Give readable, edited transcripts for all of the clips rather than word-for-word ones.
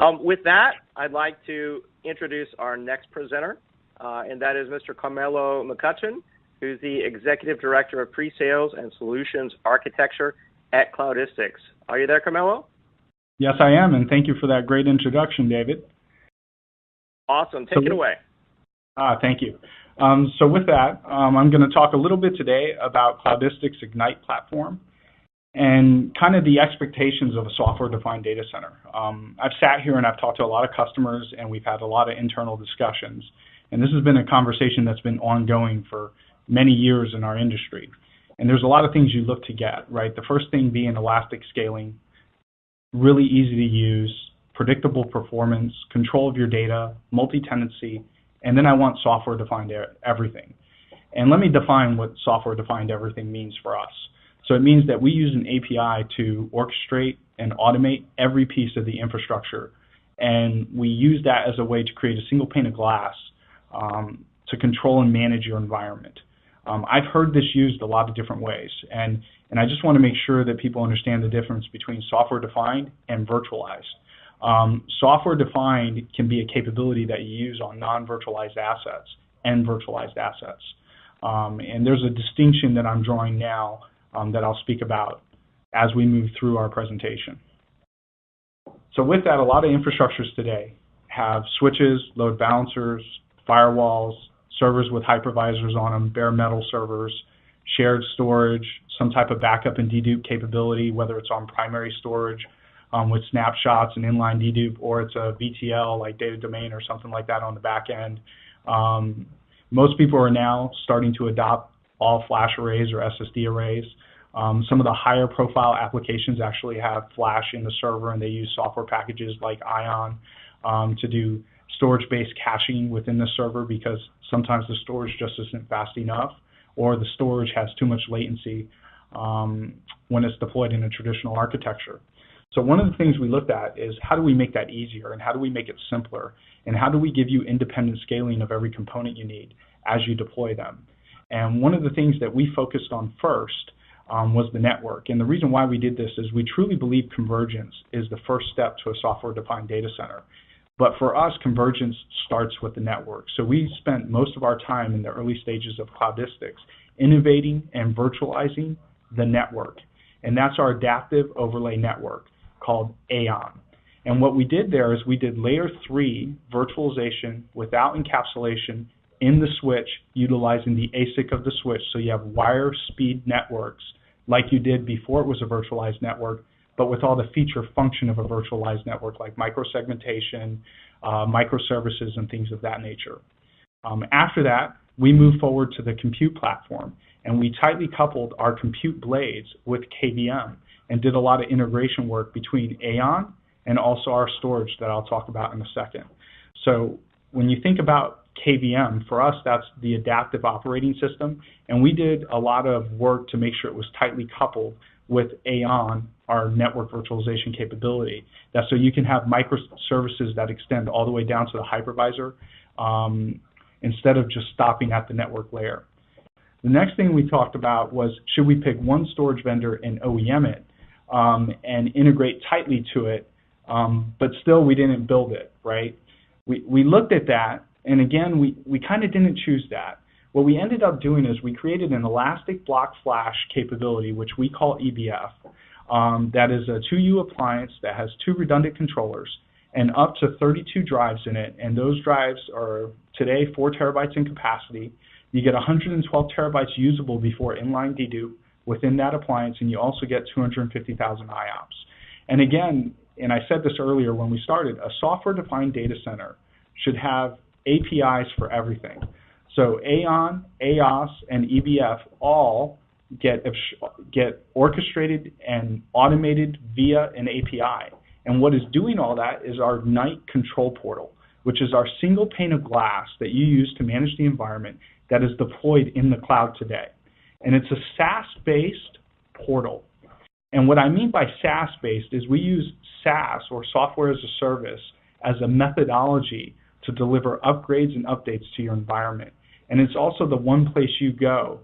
With that, I'd like to introduce our next presenter, and that is Mr. Carmelo McCutcheon, who's the Executive Director of Pre-Sales and Solutions Architecture at Cloudistics. Are you there, Carmelo? Yes, I am, and thank you for that great introduction, David. Awesome. Take it away. Thank you. So with that, I'm going to talk a little bit today about Cloudistics Ignite platform and kind of the expectations of a software-defined data center. I've sat here and I've talked to a lot of customers, and we've had a lot of internal discussions. And this has been a conversation that's been ongoing for many years in our industry. And there's a lot of things you look to get, right? The first thing being elastic scaling, really easy to use, predictable performance, control of your data, multi-tenancy, and then I want software-defined everything. And let me define what software-defined everything means for us. So it means that we use an API to orchestrate and automate every piece of the infrastructure. And we use that as a way to create a single pane of glass to control and manage your environment. I've heard this used a lot of different ways. And I just want to make sure that people understand the difference between software-defined and virtualized. Software-defined can be a capability that you use on non-virtualized assets and virtualized assets. And there's a distinction that I'm drawing now that I'll speak about as we move through our presentation. So with that, a lot of infrastructures today have switches, load balancers, firewalls, servers with hypervisors on them, bare metal servers, shared storage, some type of backup and dedupe capability, whether it's on primary storage with snapshots and inline dedupe, or it's a VTL like data domain or something like that on the back end. Most people are now starting to adopt all flash arrays or SSD arrays. Some of the higher profile applications actually have flash in the server, and they use software packages like Ion to do storage-based caching within the server, because sometimes the storage just isn't fast enough, or the storage has too much latency when it's deployed in a traditional architecture. So one of the things we looked at is how do we make that easier, and how do we make it simpler, and how do we give you independent scaling of every component you need as you deploy them. And one of the things that we focused on first was the network. And the reason why we did this is we truly believe convergence is the first step to a software-defined data center. But for us, convergence starts with the network. So we spent most of our time in the early stages of Cloudistics innovating and virtualizing the network. And that's our adaptive overlay network called AON. And what we did there is we did layer 3 virtualization without encapsulation in the switch, utilizing the ASIC of the switch. So you have wire speed networks like you did before it was a virtualized network, but with all the feature function of a virtualized network like microsegmentation, microservices, and things of that nature. After that, we moved forward to the compute platform, and we tightly coupled our compute blades with KVM and did a lot of integration work between AON and also our storage that I'll talk about in a second. So when you think about KVM, for us, that's the adaptive operating system, and we did a lot of work to make sure it was tightly coupled with AON, our network virtualization capability. That's so you can have microservices that extend all the way down to the hypervisor instead of just stopping at the network layer. The next thing we talked about was, should we pick one storage vendor and OEM it and integrate tightly to it, but still we didn't build it, right? We looked at that, and again, we kind of didn't choose that. What we ended up doing is we created an elastic block flash capability, which we call EBF, that is a 2U appliance that has 2 redundant controllers and up to 32 drives in it, and those drives are today 4 terabytes in capacity. You get 112 terabytes usable before inline dedupe within that appliance, and you also get 250,000 IOPS. And again, and I said this earlier when we started, a software-defined data center should have APIs for everything. So AON, AOS, and EBF all get orchestrated and automated via an API. And what is doing all that is our Ignite control portal, which is our single pane of glass that you use to manage the environment that is deployed in the cloud today. And it's a SaaS-based portal. And what I mean by SaaS-based is we use SaaS, or software as a service, as a methodology to deliver upgrades and updates to your environment. And it's also the one place you go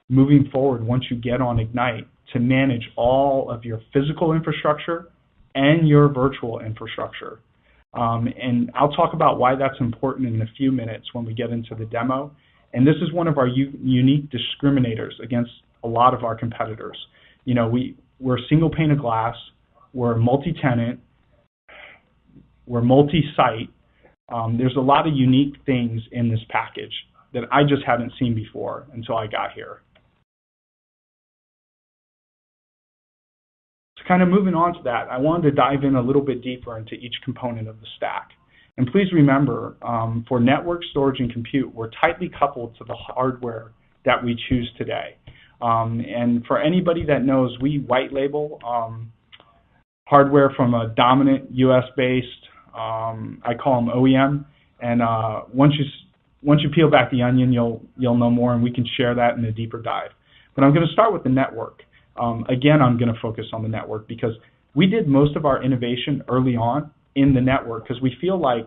moving forward once you get on Ignite to manage all of your physical infrastructure and your virtual infrastructure. And I'll talk about why that's important in a few minutes when we get into the demo. And this is one of our unique discriminators against a lot of our competitors. You know, we're single pane of glass, we're multi-tenant, we're multi-site. There's a lot of unique things in this package that I just hadn't seen before until I got here. So kind of moving on to that, I wanted to dive in a little bit deeper into each component of the stack. And please remember, for network, storage, and compute, we're tightly coupled to the hardware that we choose today. And for anybody that knows, we white label hardware from a dominant US-based, I call them OEM. And once you peel back the onion, you'll know more, and we can share that in a deeper dive. But I'm going to start with the network. Again, I'm going to focus on the network because we did most of our innovation early on in the network because we feel like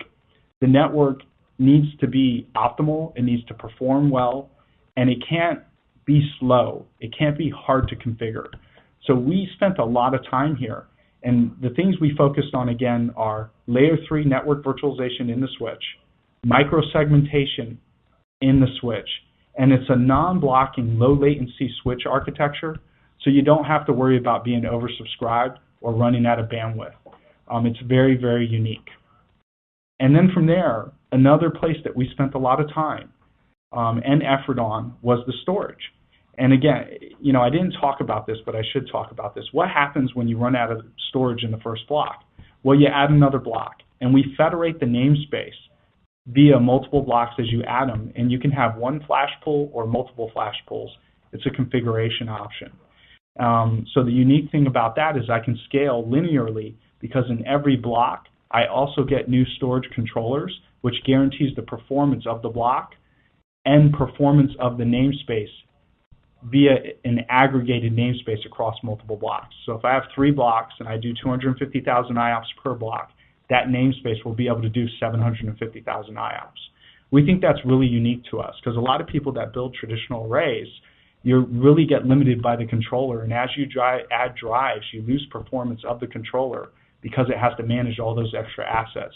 the network needs to be optimal, it needs to perform well, and it can't be slow. It can't be hard to configure. So we spent a lot of time here, and the things we focused on again are layer 3 network virtualization in the switch, micro-segmentation in the switch, and it's a non-blocking low latency switch architecture, so you don't have to worry about being oversubscribed or running out of bandwidth. It's very, very unique. And then from there, another place that we spent a lot of time and effort on was the storage. And again, you know, I didn't talk about this, but I should talk about this. What happens when you run out of storage in the first block? Well, you add another block, and we federate the namespace via multiple blocks as you add them, and you can have one flash pool or multiple flash pools. It's a configuration option. So the unique thing about that is I can scale linearly because in every block, I also get new storage controllers, which guarantees the performance of the block and performance of the namespace via an aggregated namespace across multiple blocks. So if I have 3 blocks and I do 250,000 IOPS per block, that namespace will be able to do 750,000 IOPS. We think that's really unique to us because a lot of people that build traditional arrays, you really get limited by the controller, and as you add drives, you lose performance of the controller because it has to manage all those extra assets.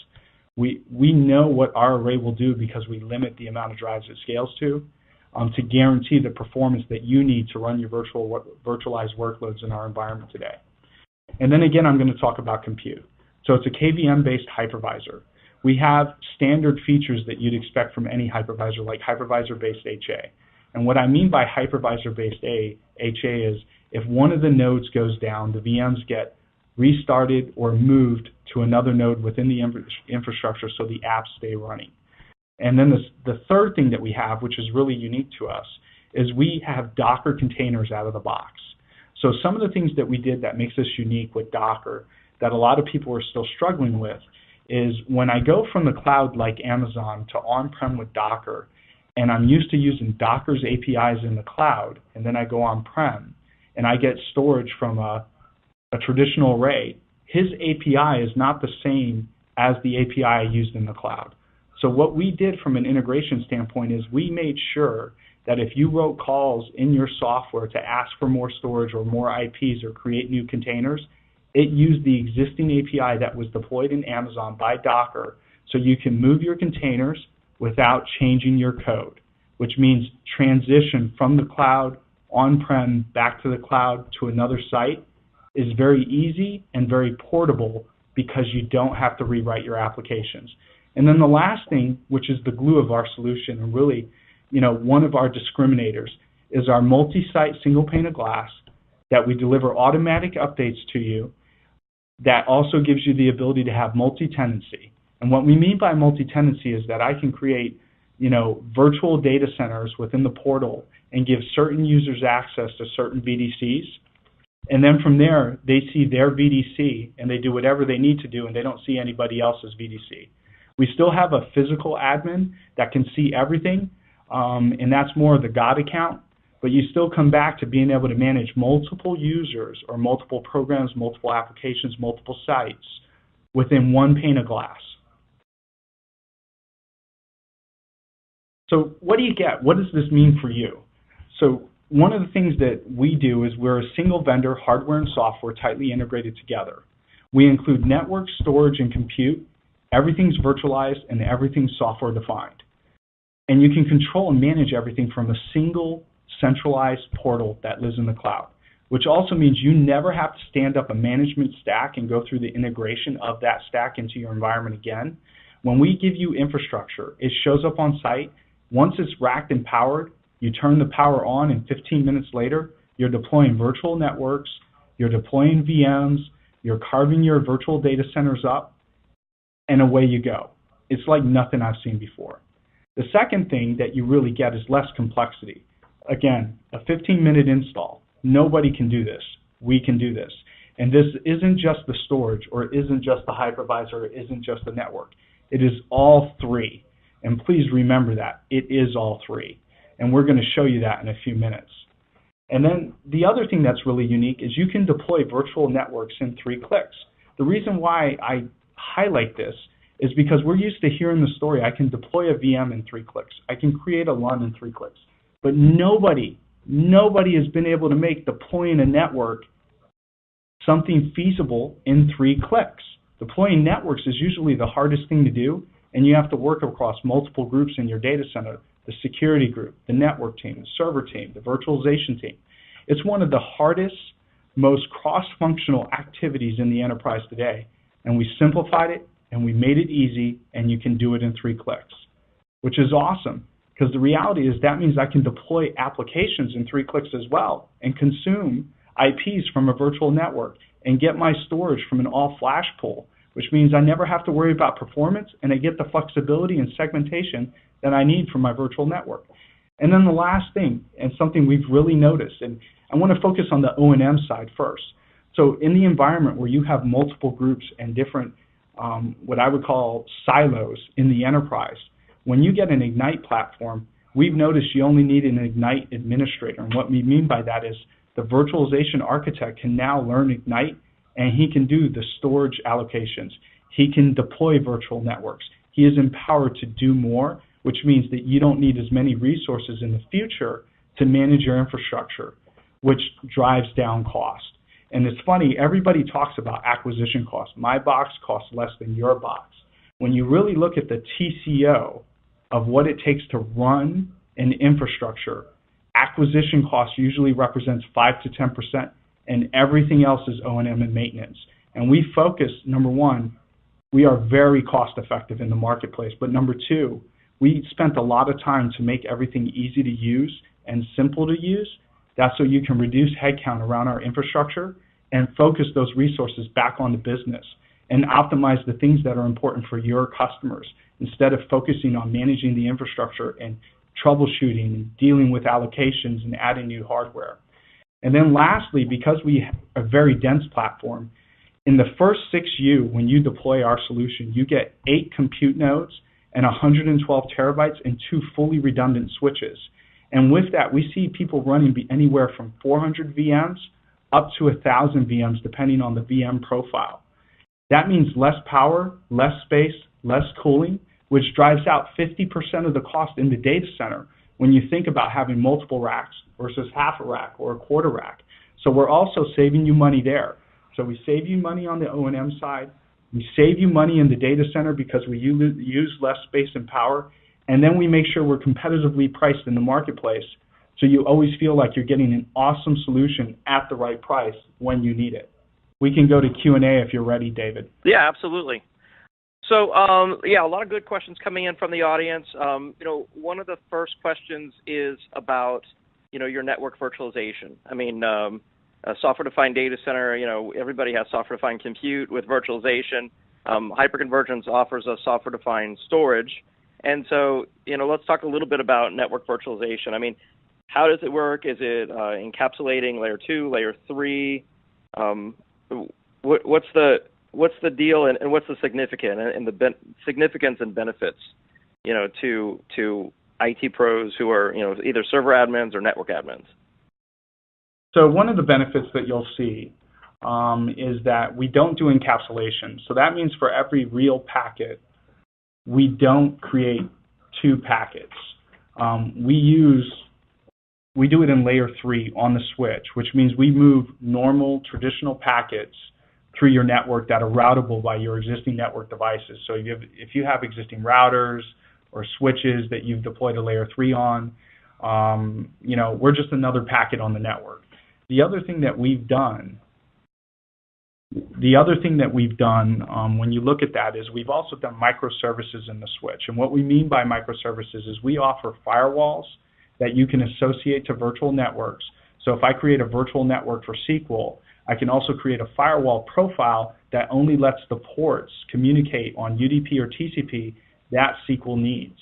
We know what our array will do because we limit the amount of drives it scales to guarantee the performance that you need to run your virtualized workloads in our environment today. And then again, I'm going to talk about compute. So it's a KVM-based hypervisor. We have standard features that you'd expect from any hypervisor, like hypervisor-based HA. And what I mean by hypervisor-based HA is if one of the nodes goes down, the VMs get restarted or moved to another node within the infrastructure so the apps stay running. And then the third thing that we have, which is really unique to us, is we have Docker containers out of the box. So some of the things that we did that makes us unique with Docker that a lot of people are still struggling with is when I go from the cloud like Amazon to on-prem with Docker, and I'm used to using Docker's APIs in the cloud, and then I go on-prem, and I get storage from a traditional array, his API is not the same as the API I used in the cloud. So what we did from an integration standpoint is we made sure that if you wrote calls in your software to ask for more storage or more IPs or create new containers, it used the existing API that was deployed in Amazon by Docker, so you can move your containers without changing your code, which means transition from the cloud, on-prem, back to the cloud to another site is very easy and very portable because you don't have to rewrite your applications. And then the last thing, which is the glue of our solution, and really, you know, one of our discriminators, is our multi-site single pane of glass that we deliver automatic updates to you that also gives you the ability to have multi-tenancy. And what we mean by multi-tenancy is that I can create, you know, virtual data centers within the portal and give certain users access to certain VDCs. And then from there, they see their VDC and they do whatever they need to do and they don't see anybody else's VDC. We still have a physical admin that can see everything, and that's more of the God account, but you still come back to being able to manage multiple users or multiple programs, multiple applications, multiple sites within one pane of glass. So what do you get? What does this mean for you? So one of the things that we do is we're a single vendor, hardware and software tightly integrated together. We include network, storage, and compute Everything's virtualized and everything's software defined. And you can control and manage everything from a single centralized portal that lives in the cloud, which also means you never have to stand up a management stack and go through the integration of that stack into your environment again. When we give you infrastructure, it shows up on site. Once it's racked and powered, you turn the power on, and 15 minutes later, you're deploying virtual networks, you're deploying VMs, you're carving your virtual data centers up, and away you go. It's like nothing I've seen before. The second thing that you really get is less complexity. Again, a 15-minute install. Nobody can do this. We can do this. And this isn't just the storage, or it isn't just the hypervisor, or it isn't just the network. It is all three. And please remember that. It is all three. And we're going to show you that in a few minutes. And then the other thing that's really unique is you can deploy virtual networks in 3 clicks. The reason why I highlight this is because we're used to hearing the story. I can deploy a VM in 3 clicks. I can create a LUN in 3 clicks. But nobody has been able to make deploying a network something feasible in 3 clicks. Deploying networks is usually the hardest thing to do, and you have to work across multiple groups in your data center, the security group, the network team, the server team, the virtualization team. It's one of the hardest, most cross-functional activities in the enterprise today, and we simplified it, and we made it easy, and you can do it in 3 clicks, which is awesome, because the reality is that means I can deploy applications in 3 clicks as well and consume IPs from a virtual network and get my storage from an all-flash pool, which means I never have to worry about performance, and I get the flexibility and segmentation that I need from my virtual network. And then the last thing, and something we've really noticed, and I want to focus on the O&M side first. So in the environment where you have multiple groups and different, what I would call silos in the enterprise, when you get an Ignite platform, we've noticed you only need an Ignite administrator. And what we mean by that is the virtualization architect can now learn Ignite, and he can do the storage allocations. He can deploy virtual networks. He is empowered to do more, which means that you don't need as many resources in the future to manage your infrastructure, which drives down cost. And it's funny, everybody talks about acquisition costs. My box costs less than your box. When you really look at the TCO of what it takes to run an infrastructure, acquisition costs usually represents 5 to 10%, and everything else is O&M and maintenance. And we focus, number one, we are very cost effective in the marketplace, but number two, we spent a lot of time to make everything easy to use and simple to use. That's so you can reduce headcount around our infrastructure and focus those resources back on the business and optimize the things that are important for your customers instead of focusing on managing the infrastructure and troubleshooting and dealing with allocations and adding new hardware. And then lastly, because we have a very dense platform, in the first 6U, when you deploy our solution, you get 8 compute nodes and 112 terabytes and 2 fully redundant switches. And with that, we see people running anywhere from 400 VMs up to 1,000 VMs, depending on the VM profile. That means less power, less space, less cooling, which drives out 50% of the cost in the data center when you think about having multiple racks versus half a rack or a quarter rack. So we're also saving you money there. So we save you money on the O&M side. We save you money in the data center because we use less space and power. And then we make sure we're competitively priced in the marketplace so you always feel like you're getting an awesome solution at the right price when you need it. We can go to Q&A if you're ready, David. Yeah, absolutely. So, a lot of good questions coming in from the audience. One of the first questions is about, your network virtualization. I mean, a software-defined data center, everybody has software-defined compute with virtualization. Hyperconvergence offers a software-defined storage. And so, let's talk a little bit about network virtualization. I mean, how does it work? Is it encapsulating layer 2, layer 3? What's the deal, and what's the significance and benefits, to IT pros who are, either server admins or network admins? So one of the benefits that you'll see is that we don't do encapsulation. So that means for every real packet, we don't create 2 packets. We do it in layer 3 on the switch, which means we move normal traditional packets through your network that are routable by your existing network devices. So if you have existing routers or switches that you've deployed a layer 3 on, we're just another packet on the network. The other thing that we've done when you look at that is we've also done microservices in the switch. And what we mean by microservices is we offer firewalls that you can associate to virtual networks. So if I create a virtual network for SQL, I can also create a firewall profile that only lets the ports communicate on UDP or TCP that SQL needs.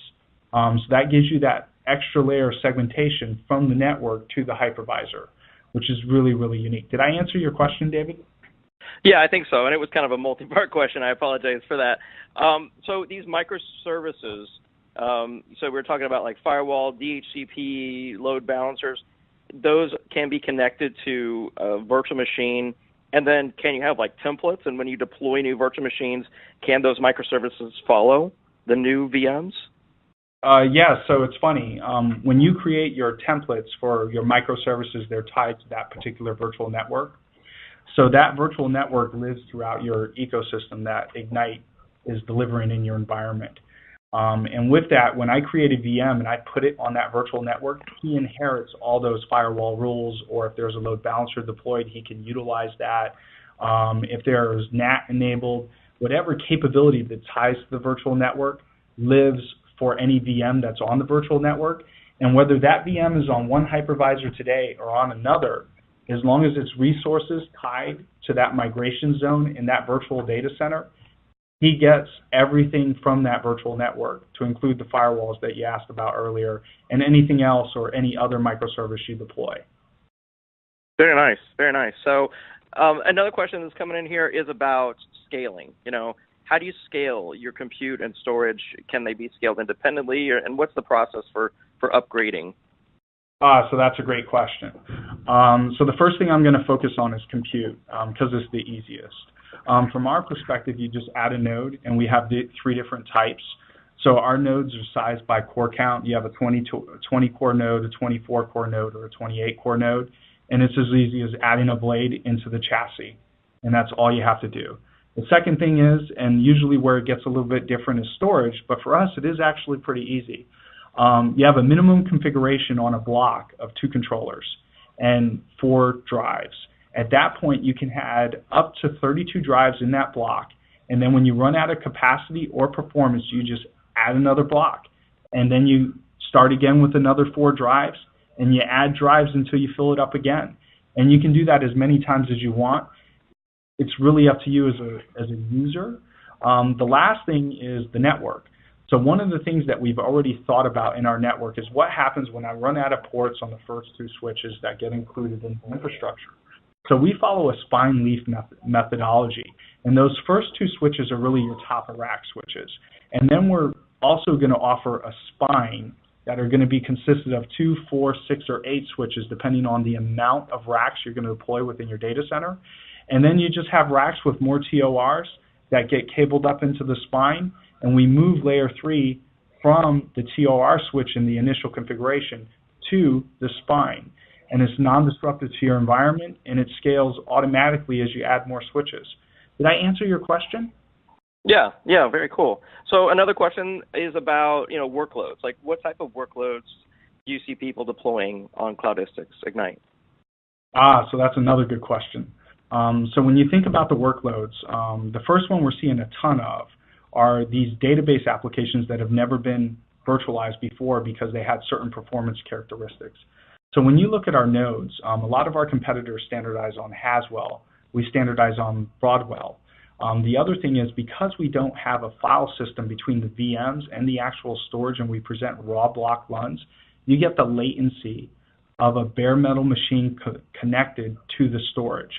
So that gives you that extra layer of segmentation from the network to the hypervisor, which is really, really unique. Did I answer your question, David? Yeah, I think so, and it was kind of a multi-part question. I apologize for that. So these microservices, so we're talking about like firewall, DHCP, load balancers, those can be connected to a virtual machine, and then can you have like templates, and when you deploy new virtual machines, can those microservices follow the new VMs? Yeah, so it's funny. When you create your templates for your microservices, they're tied to that particular virtual network. So that virtual network lives throughout your ecosystem that Ignite is delivering in your environment. And with that, when I create a VM and I put it on that virtual network, he inherits all those firewall rules, or if there's a load balancer deployed, he can utilize that. If there's NAT enabled, whatever capability that ties to the virtual network lives for any VM that's on the virtual network. And whether that VM is on one hypervisor today or on another, as long as its resources tied to that migration zone in that virtual data center, he gets everything from that virtual network, to include the firewalls that you asked about earlier and anything else or any other microservice you deploy. Very nice, very nice. So another question that's coming in here is about scaling. How do you scale your compute and storage? Can they be scaled independently, and what's the process for upgrading? So that's a great question. So the first thing I'm going to focus on is compute, because it's the easiest. From our perspective, you just add a node, and we have the 3 different types. So our nodes are sized by core count. You have a 20-core node, a 24-core node, or a 28-core node, and it's as easy as adding a blade into the chassis, and that's all you have to do. The second thing is, and usually where it gets a little bit different, is storage, but for us it is actually pretty easy. You have a minimum configuration on a block of 2 controllers and 4 drives. At that point, you can add up to 32 drives in that block, and then when you run out of capacity or performance, you just add another block, and then you start again with another 4 drives, and you add drives until you fill it up again. And you can do that as many times as you want. It's really up to you as a user. The last thing is the network. So one of the things that we've already thought about in our network is what happens when I run out of ports on the first 2 switches that get included in the infrastructure. So we follow a spine leaf methodology, and those first 2 switches are really your top of rack switches. And then we're also going to offer a spine that are going to be consisted of 2, 4, 6, or 8 switches, depending on the amount of racks you're going to deploy within your data center. And then you just have racks with more TORs that get cabled up into the spine, and we move layer 3 from the TOR switch in the initial configuration to the spine. And it's non-disruptive to your environment, and it scales automatically as you add more switches. Did I answer your question? Yeah, very cool. So another question is about workloads. Like, what type of workloads do you see people deploying on Cloudistics Ignite? So that's another good question. So when you think about the workloads, the first one we're seeing a ton of are these database applications that have never been virtualized before because they had certain performance characteristics. So when you look at our nodes, a lot of our competitors standardize on Haswell. We standardize on Broadwell. The other thing is, because we don't have a file system between the VMs and the actual storage, and we present raw block runs, you get the latency of a bare metal machine connected to the storage.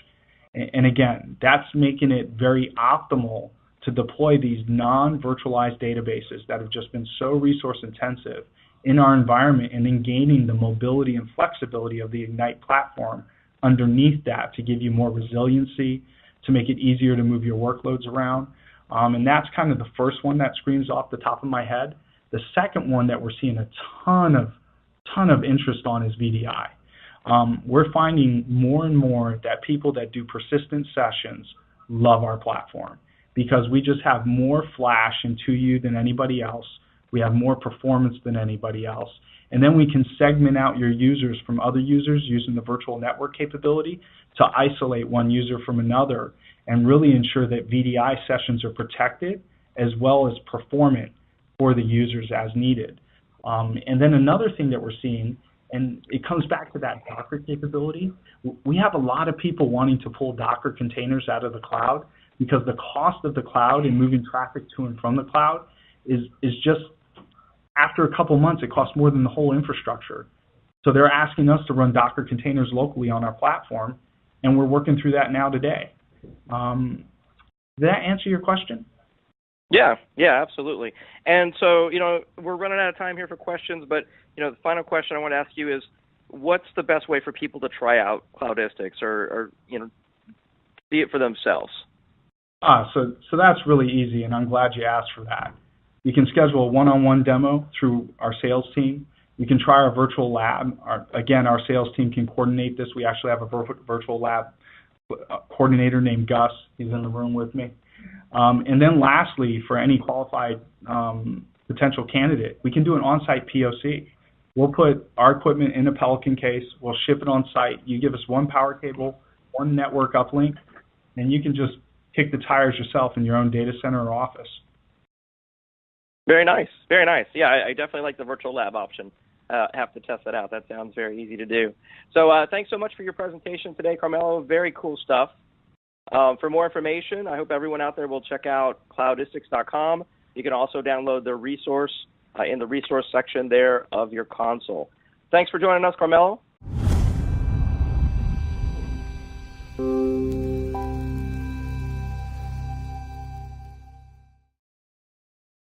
And again, that's making it very optimal to deploy these non-virtualized databases that have just been so resource intensive in our environment, and then gaining the mobility and flexibility of the Ignite platform underneath that to give you more resiliency, to make it easier to move your workloads around. And that's kind of the first one that screams off the top of my head. The second one that we're seeing a ton of interest on is VDI. We're finding more and more that people that do persistent sessions love our platform because we just have more flash in 2U than anybody else. We have more performance than anybody else. And then we can segment out your users from other users using the virtual network capability to isolate one user from another and really ensure that VDI sessions are protected as well as performant for the users as needed. And then another thing that we're seeing, and it comes back to that Docker capability, we have a lot of people wanting to pull Docker containers out of the cloud because the cost of the cloud and moving traffic to and from the cloud is just, after a couple months, it costs more than the whole infrastructure. So they're asking us to run Docker containers locally on our platform, and we're working through that now today. Did that answer your question? Yeah, absolutely. And so, we're running out of time here for questions, but, the final question I want to ask you is, what's the best way for people to try out Cloudistics or see it for themselves? So that's really easy, and I'm glad you asked for that. You can schedule a one-on-one demo through our sales team. You can try our virtual lab. Again, our sales team can coordinate this. We actually have a virtual lab coordinator named Gus. He's in the room with me. And then lastly, for any qualified potential candidate, we can do an on-site POC. We'll put our equipment in a Pelican case. We'll ship it on site. You give us one power cable, one network uplink, and you can just kick the tires yourself in your own data center or office. Very nice, very nice. Yeah, I definitely like the virtual lab option. Have to test that out. That sounds very easy to do. So thanks so much for your presentation today, Carmelo. Very cool stuff. For more information, I hope everyone out there will check out Cloudistics.com. You can also download the resource in the resource section there of your console. Thanks for joining us, Carmelo.